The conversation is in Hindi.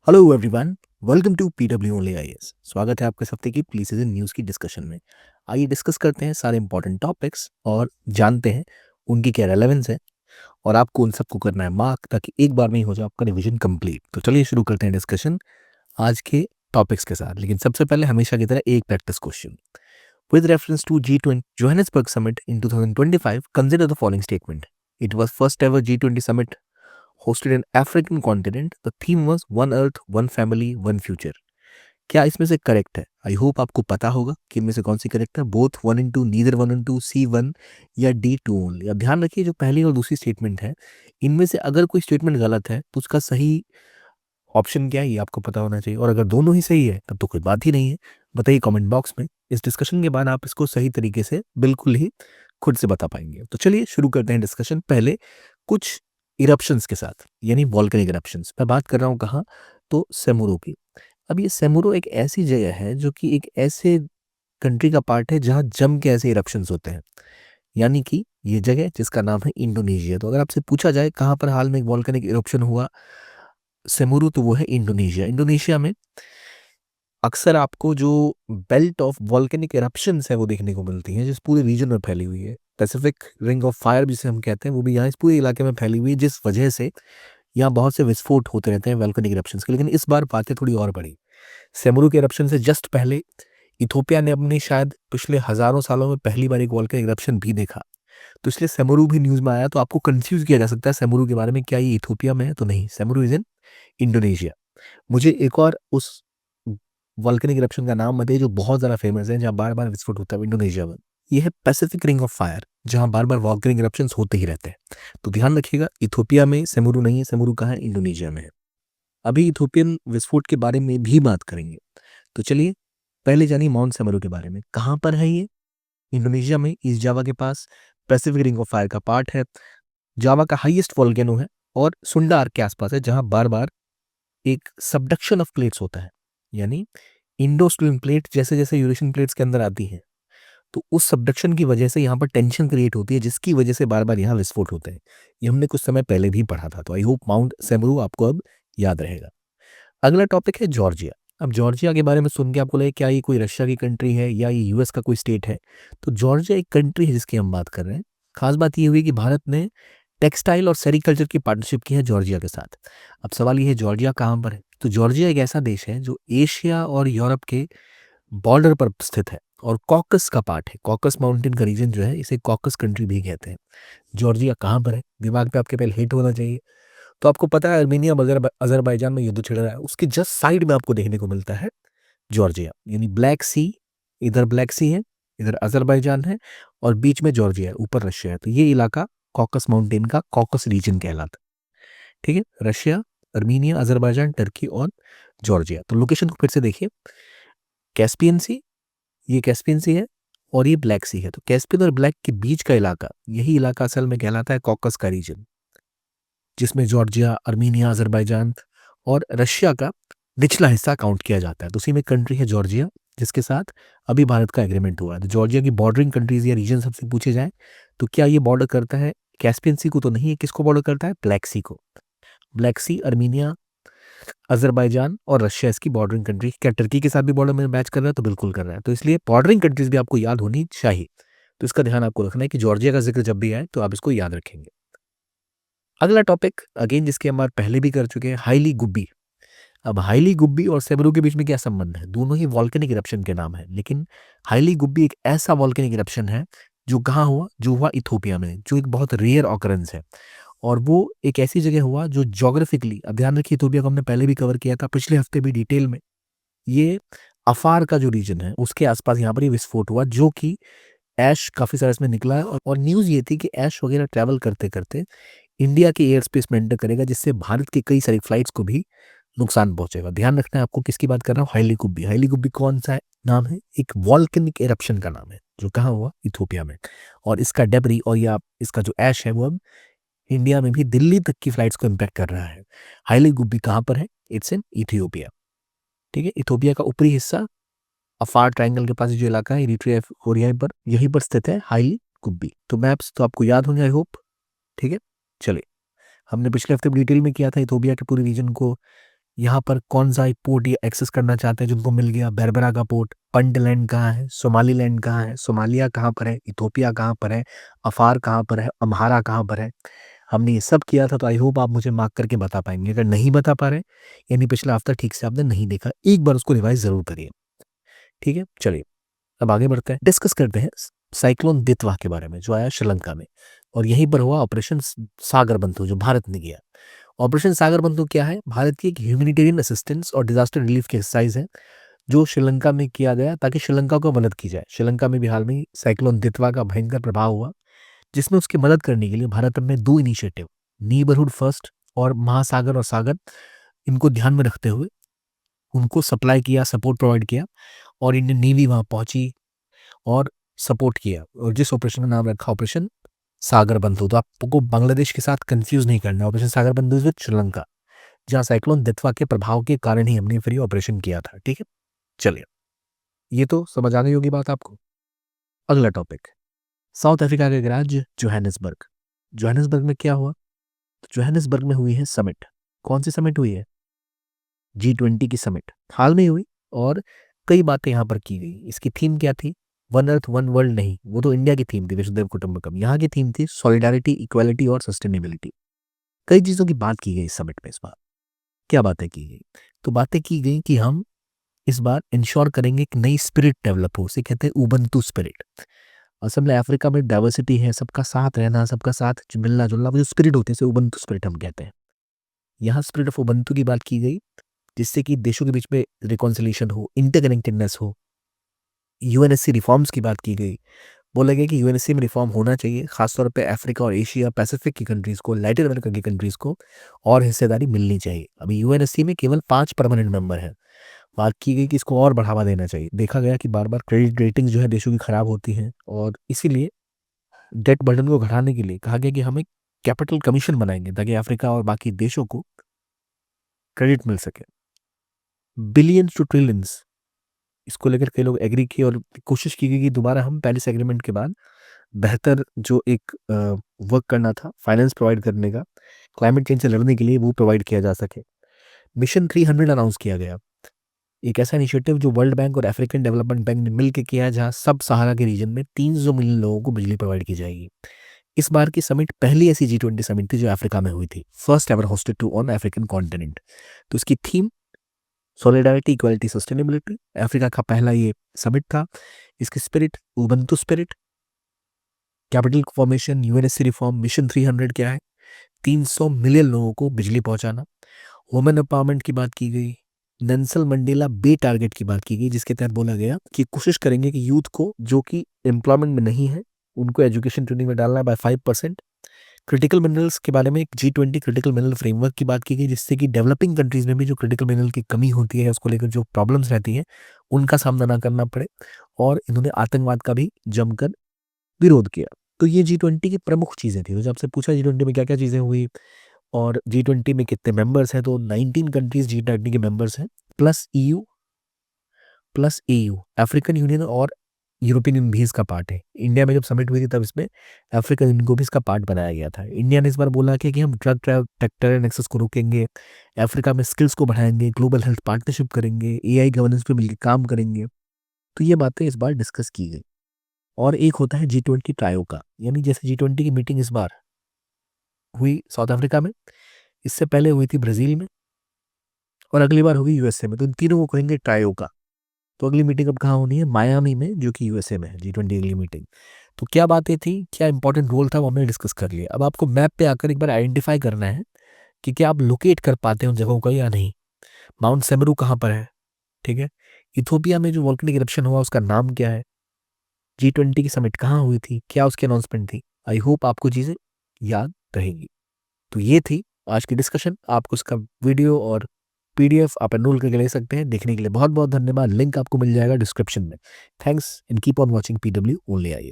Hello everyone, welcome to PW only IAS. स्वागत है आपका इस हफ्ते की प्री सीजन न्यूज़ की डिस्कशन में। आइए डिस्कस करते हैं सारे इंपॉर्टेंट टॉपिक्स और जानते हैं उनकी क्या रेलेवेंस है और आपको उन सबको करना है मार्क ताकि एक बार में ही हो जाए आपका रिवीजन कंप्लीट। तो चलिए शुरू करते हैं डिस्कशन आज के टॉपिक्स के साथ। लेकिन सबसे पहले हमेशा की तरह एक practice question. With reference to G20 Johannesburg summit in 2025, consider the following statement. It was first ever G20 summit hosted an African continent. The theme was One Earth, One Family, One Future. क्या इसमें से करेक्ट है? आई होप आपको पता होगा कि इनमें से कौन सी करेक्ट है। Both 1 and 2, neither 1 and 2, C1 या D2 ओनली। अब ध्यान रखिए जो पहली और दूसरी स्टेटमेंट है इनमें से अगर कोई स्टेटमेंट गलत है तो उसका सही ऑप्शन क्या है ये आपको पता होना चाहिए, और अगर दोनों ही सही है तब तो कोई बात ही नहीं है। बताइए कमेंट बॉक्स में। इस डिस्कशन के बाद आप इसको सही तरीके से बिल्कुल ही खुद से बता पाएंगे। तो चलिए शुरू करते हैं डिस्कशन। पहले कुछ इरप्शंस के साथ, यानी वॉल्केनिक इरप्शंस। मैं बात कर रहा हूँ कहाँ, तो सेमुरो की। अब ये सेमुरो एक ऐसी जगह है जो कि एक ऐसे कंट्री का पार्ट है जहाँ जम के ऐसे इरप्शंस होते हैं, यानी कि ये जगह जिसका नाम है इंडोनेशिया। तो अगर आपसे पूछा जाए कहाँ पर हाल में एक वॉल्केनिक इरप्शन हुआ सेमुरू, तो वो है इंडोनेशिया। इंडोनेशिया में अक्सर आपको जो बेल्ट ऑफ वॉल्केनिक इरप्शंस है वो देखने को मिलती हैं, जिस पूरे रीजन में फैली हुई है। पैसिफिक रिंग ऑफ फायर जिसे हम कहते हैं वो भी यहाँ इस पूरे इलाके में फैली हुई है, जिस वजह से यहाँ बहुत से विस्फोट होते रहते हैं वॉल्केनिक इरप्शंस के। लेकिन इस बार बातें थोड़ी और बढ़ी। सेमुरू के इरप्शन से जस्ट पहले इथोपिया ने अपने शायद पिछले हजारों सालों में पहली बार एक वॉल्केनिक इरप्शन भी देखा। तो इसलिए सेमुरू भी न्यूज में आया। तो आपको कंफ्यूज किया जा सकता है सेमुरू के बारे में, क्या ये इथोपिया में है? तो नहीं, सेमुरू इज इन इंडोनेशिया। मुझे एक और उस वॉल्केनिक इरप्शन का नाम बताइए जो बहुत ज़्यादा फेमस है, जहाँ बार बार विस्फोट होता है इंडोनेशिया में। ये है पैसिफिक रिंग ऑफ फायर, जहाँ बार बार वॉल्केनिक इरप्शंस होते ही रहते हैं। तो ध्यान रखिएगा, इथोपिया में सेमुरू नहीं है। सेमुरू कहाँ है? इंडोनेशिया में है। अभी इथोपियन विस्फोट के बारे में भी बात करेंगे। तो चलिए पहले जानिए माउंट सेमुरू के बारे में। कहाँ पर है ये? इंडोनेशिया में, ईस्ट जावा के पास। पैसिफिक रिंग ऑफ फायर का पार्ट है। जावा का हाईएस्ट वॉल्केनो है और सुंडा आर्क के आसपास है, जहाँ बार बार एक सबडक्शन ऑफ प्लेट्स होता है। यानी इंडोस्ट्रीम प्लेट जैसे जैसे यूरेशियन प्लेट्स के अंदर आती हैं, तो उस सबडक्शन की वजह से यहाँ पर टेंशन क्रिएट होती है, जिसकी वजह से बार बार यहाँ विस्फोट होते हैं। ये हमने कुछ समय पहले भी पढ़ा था। तो आई होप माउंट सेमुरू आपको अब याद रहेगा। अगला टॉपिक है जॉर्जिया। अब जॉर्जिया के बारे में सुन के आपको लगे क्या ये कोई रशिया की कंट्री है या ये यूएस का कोई स्टेट है? तो जॉर्जिया एक कंट्री है जिसकी हम बात कर रहे हैं। खास बात ये हुई कि भारत ने टेक्सटाइल और सेरिकल्चर की पार्टनरशिप की है जॉर्जिया के साथ। अब सवाल ये है जॉर्जिया कहाँ पर है? तो जॉर्जिया एक ऐसा देश है जो एशिया और यूरोप के बॉर्डर पर स्थित है और कॉकस का पार्ट है। कॉकस माउंटेन का रीजन जो है इसे कॉकस कंट्री भी कहते हैं। जॉर्जिया कहाँ पर है? दिमाग पे आपके पहले हिट होना चाहिए। तो आपको पता है अर्मीनिया अजरबैजान में युद्ध छिड़ रहा है, उसके जस्ट साइड में आपको देखने को मिलता है जॉर्जिया। यानी ब्लैक सी, इधर ब्लैक सी है, इधर अजरबैजान है और बीच में जॉर्जिया है, ऊपर रशिया है। तो ये इलाका कॉकस माउंटेन का कॉकस रीजन कहलाता है। ठीक है, रशिया, अर्मीनिया, अजरबैजान, टर्की और जॉर्जिया। तो लोकेशन को फिर से देखिए। कैस्पियन सी, ये कैस्पियन सी है और ये ब्लैक सी है। तो कैस्पियन और ब्लैक के बीच का इलाका, यही इलाका असल में कहलाता है कॉकस का रीजन, जिसमें जॉर्जिया, अर्मीनिया, अजरबैजान और रशिया का निचला हिस्सा काउंट किया जाता है। तो उसी में कंट्री है जॉर्जिया, जिसके साथ अभी भारत का एग्रीमेंट हुआ है। तो जॉर्जिया की बॉर्डरिंग कंट्रीज या रीजन सबसे पूछे जाए तो क्या ये बॉर्डर करता है कैस्पियन सी को? तो नहीं है। किसको बॉर्डर करता है? ब्लैक सी को। ब्लैक सी, अर्मीनिया, अजरबैजान और रशिया इसकी बॉर्डरिंग कंट्री। क्या टर्की के साथ भी बॉर्डर में मैच कर रहा है? तो बिल्कुल कर रहा है। तो इसलिए बॉर्डरिंग कंट्रीज भी आपको याद होनी चाहिए। तो इसका ध्यान आपको रखना है कि जॉर्जिया का जिक्र जब भी आए तो आप इसको याद रखेंगे। अगला टॉपिक अगेन जिसके हम बात पहले भी कर चुके हैं, हाईली गुब्बी। अब हाईली गुब्बी और सेमरू के बीच में क्या संबंध है? दोनों ही वॉल्केनिक इरप्शन के नाम है, लेकिन हाईली गुब्बी एक ऐसा वॉल्केनिक इरप्शन है जो कहाँ हुआ? जो हुआ इथोपिया में, जो एक बहुत रेयर ऑकरेंस है। और वो एक ऐसी जगह हुआ जो ज्योग्राफिकली, अब ध्यान रखिए इथोपिया को हमने पहले भी कवर किया था पिछले हफ्ते भी डिटेल में। ये अफार का जो रीजन है उसके आसपास यहाँ पर ये विस्फोट हुआ, जो कि ऐश काफी सारा इसमें निकला है। और न्यूज ये थी कि ऐश वगैरह ट्रैवल करते करते इंडिया के एयर स्पेस में एंटर करेगा, जिससे भारत की कई सारी फ्लाइट्स को भी नुकसान पहुंचेगा। ध्यान रखना है आपको किसकी बात कर रहा हूँ, हाईली गुब्बी। हाईली गुब्बी कौन सा नाम है? एक वॉल्केनिक एरप्शन का नाम है जो कहाँ हुआ? इथोपिया में। और इसका डेबरी और या इसका जो ऐश है वो अब इंडिया में भी दिल्ली तक की फ्लाइट्स को इम्पैक्ट कर रहा है। हाईली गुब्बी कहाँ पर है? It's in Ethiopia. ठीक है, इथोपिया का ऊपरी हिस्सा अफार ट्रायंगल के पास जो इलाका है इरिट्रिया और यहीं पर स्थित है हाईली गुब्बी। तो मैप्स तो आपको याद होंगे आई होप। ठीक है, चलिए। हमने पिछले हफ्ते डिटेल में किया था इथोपिया के पूरे रीजन को यहाँ पर कौन सा पोर्ट ये एक्सेस करना चाहते हैं जिनको मिल गया, बेरबरा का पोर्ट। पंडलैंड कहाँ है, सोमालीलैंड कहाँ है, सोमालिया कहाँ पर है, इथोपिया कहाँ पर है, अफार कहाँ पर है, अम्हारा कहाँ पर है। हमने ये सब किया था, तो आई होप आप मुझे मार्क करके बता पाएंगे। अगर नहीं बता पा रहे यानी पिछला हफ्ता ठीक से आपने नहीं देखा, एक बार उसको रिवाइज जरूर करिए। ठीक है, चलिए अब आगे बढ़ते हैं, डिस्कस करते हैं साइक्लोन दितवा के बारे में जो आया श्रीलंका में, और यहीं पर हुआ ऑपरेशन सागर बंधु जो भारत ने किया। ऑपरेशन सागर बंधु क्या है? भारत की एक ह्यूमैनिटेरियन असिस्टेंस और डिजास्टर रिलीफ की एक्सरसाइज है जो श्रीलंका में किया गया ताकि श्रीलंका को मदद की जाए। श्रीलंका में भी हाल में साइक्लोन दितवा का भयंकर प्रभाव हुआ, जिसमें उसकी मदद करने के लिए भारत ने 2 इनिशिएटिव, नीबरहुड फर्स्ट और महासागर और सागर, इनको ध्यान में रखते हुए उनको सप्लाई किया, सपोर्ट प्रोवाइड किया, और इंडियन नेवी वहां पहुंची और सपोर्ट किया, और जिस ऑपरेशन का नाम रखा ऑपरेशन सागर बंधु। तो आपको बांग्लादेश के साथ कंफ्यूज नहीं करना, ऑपरेशन सागर बंधु विद श्रीलंका, जहां साइक्लोन दितवा के प्रभाव के कारण ही हमने फिर ऑपरेशन किया था। ठीक है, चलिए ये तो समझ आ गई होगी बात आपको। अगला टॉपिक, साउथ अफ्रीका का एक राज्य जोहानिसबर्ग। जोहानिसबर्ग में क्या हुआ? तो जोहानिसबर्ग में हुई है समिट। कौन सी समिट हुई है? G20 की समिट हाल में हुई, और कई बातें यहाँ पर की गई। इसकी थीम क्या थी? वन अर्थ वन वर्ल्ड नहीं, वो तो इंडिया की थीम थी, वसुधैव कुटुंबकम। यहाँ की थीम थी सॉलिडारिटी, इक्वालिटी और सस्टेनेबिलिटी। कई चीज़ों की बात की गई इस समिट में। इस बार क्या बातें की गई? तो बातें की गई कि हम इस बार इंश्योर करेंगे कि नई स्पिरिट डेवलप हो, उसे कहते हैं उबंटू स्पिरिट। असल में अफ्रीका में डाइवर्सिटी है, सबका साथ रहना, सबका साथ मिलना जुलना, वो जो स्पिरिट होती है उसे उबंटू स्पिरिट हम कहते हैं। यहाँ स्पिरिट ऑफ उबंटू की बात की गई, जिससे कि देशों के बीच में रिकॉन्सिलेशन हो, इंटरकनेक्टेडनेस हो। यूएनएससी रिफॉर्म्स की बात की गई, बोला गया कि यूएनएससी में रिफॉर्म होना चाहिए, खासतौर पे अफ्रीका और एशिया पैसिफिक की कंट्रीज को, लैटिन अमेरिका की कंट्रीज को और हिस्सेदारी मिलनी चाहिए। अभी यूएनएससी में केवल 5 परमानेंट मेंबर हैं। बात की गई कि इसको और बढ़ावा देना चाहिए। देखा गया कि बार बार क्रेडिट रेटिंग जो है देशों की खराब होती हैं, और इसीलिए डेट बर्डन को घटाने के लिए कहा गया कि हम एक कैपिटल कमीशन बनाएंगे ताकि अफ्रीका और बाकी देशों को क्रेडिट मिल सके। बिलियंस टू ट्रिलियंस, इसको लेकर कई लोग एग्री किए, और कोशिश की गई कि दोबारा हम पेरिस एग्रीमेंट के बाद बेहतर जो एक वर्क करना था फाइनेंस प्रोवाइड करने का, क्लाइमेट चेंज से लड़ने के लिए, वो प्रोवाइड किया जा सके। मिशन 300 अनाउंस किया गया, एक ऐसा इनिशिएटिव जो वर्ल्ड बैंक और अफ्रीकन डेवलपमेंट बैंक ने मिलकर किया है, जहां सब सहारा के रीजन में 300 मिलियन लोगों को बिजली प्रोवाइड की जाएगी। इस बार की समिट पहली ऐसी G20 समिट थी जो अफ्रीका में हुई थी, first ever hosted to on African continent. तो इसकी theme solidarity, equality, sustainability. Africa का पहला ये समिट था। इसकी spirit ubuntu spirit, capital formation, UNSC reform, mission 300 क्या है? 300 मिलियन लोगों को बिजली पहुंचाना। वुमेन एम्पावरमेंट की बात की गई। नेल्सन मंडेला बे टारगेट की बात की गई, जिसके तहत बोला गया कि कोशिश करेंगे कि यूथ को जो कि एम्प्लॉयमेंट में नहीं है उनको एजुकेशन ट्रेनिंग में डालना है बाय 5%। क्रिटिकल मिनरल्स के बारे में एक G20 क्रिटिकल मिनरल फ्रेमवर्क की बात की गई, जिससे कि डेवलपिंग कंट्रीज में भी जो क्रिटिकल मिनरल की कमी होती है, उसको लेकर जो प्रॉब्लम्स रहती हैं, उनका सामना ना करना पड़े। और इन्होंने आतंकवाद का भी जमकर विरोध किया। तो ये G20 की प्रमुख चीज़ें थी। तो जब आपसे पूछा G20 में क्या-क्या चीज़ें हुई और G20 में कितने मेंबर्स हैं, तो 19 कंट्रीज G20 के मेंबर्स हैं, plus EU plus AU, African union और यूरोपियन यूनियन भी इसका पार्ट है। इंडिया में जब समिट हुई थी तब इसमें अफ्रीकन यूनियन को भी इसका पार्ट बनाया गया था। इंडिया ने इस बार बोला कि हम ड्रग टेक्टर नेक्सस को रोकेंगे, अफ्रीका में स्किल्स को बढ़ाएंगे, ग्लोबल हेल्थ पार्टनरशिप करेंगे, AI गवर्नेंस पे मिलकर काम करेंगे। तो ये बातें इस बार डिस्कस की गई। और एक होता है G20 ट्रायो का, यानी जैसे G20 की मीटिंग इस बार हुई साउथ अफ्रीका में, इससे पहले हुई थी ब्राजील में, और अगली बार होगी यूएसए में। तो इन तीनों को कहेंगे ट्रायो का। तो अगली मीटिंग अब कहाँ होनी है? मायामी में, जो कि यूएसए में है G20 अगली मीटिंग। तो क्या बातें थी, क्या इंपॉर्टेंट रोल था, वो हमने डिस्कस कर लिया। अब आपको मैप पे आकर एक बार आइडेंटिफाई करना है कि क्या आप लोकेट कर पाते हैं उन जगहों को या नहीं। माउंट सेमरू कहाँ पर है? ठीक है। इथोपिया में जो वोल्केनिक इरप्शन हुआ उसका नाम क्या है? G20 की समिट कहाँ हुई थी? क्या उसकी अनाउंसमेंट थी? आई होप आपको चीज़ें याद रहेंगी। तो ये थी आज की डिस्कशन। आपको उसका वीडियो और PDF आप एनरोल करके ले सकते हैं। देखने के लिए बहुत बहुत धन्यवाद। लिंक आपको मिल जाएगा डिस्क्रिप्शन में। Thanks and keep on watching PW only I.